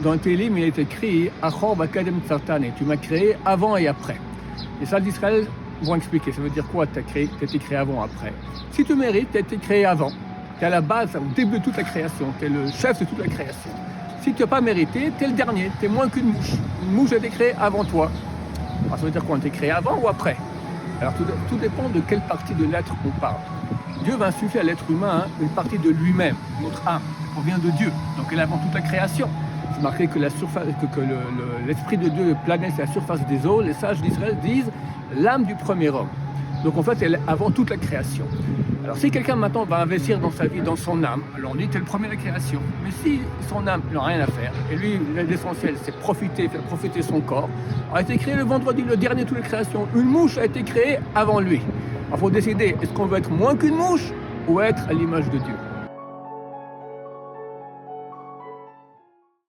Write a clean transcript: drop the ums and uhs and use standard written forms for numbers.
dans Télim, il est écrit Achor Bakadem Tsartane, tu m'as créé avant et après. Les sages d'Israël vont expliquer, ça veut dire quoi tu as été créé avant, après. Si tu mérites, tu as été créé avant. Tu es à la base, au début de toute la création, tu es le chef de toute la création. Si tu n'as pas mérité, tu es le dernier, tu es moins qu'une mouche. Une mouche a été créée avant toi. Alors ça veut dire quoi, on été créé avant ou après? Alors tout dépend de quelle partie de l'être on parle. Dieu va insuffler à l'être humain une partie de lui-même, notre âme, qui provient de Dieu. Donc elle est avant toute la création. C'est marqué que l'Esprit de Dieu planait sur la surface des eaux. Les sages d'Israël disent l'âme du premier homme. Donc en fait, elle est avant toute la création. Alors si quelqu'un maintenant va investir dans sa vie, dans son âme, alors on dit c'est le premier de la création. Mais si son âme n'a rien à faire, et lui, l'essentiel, c'est faire profiter son corps, a été créé le vendredi, le dernier de toute la création. Une mouche a été créée avant lui. Il faut décider, est-ce qu'on veut être moins qu'une mouche ou être à l'image de Dieu?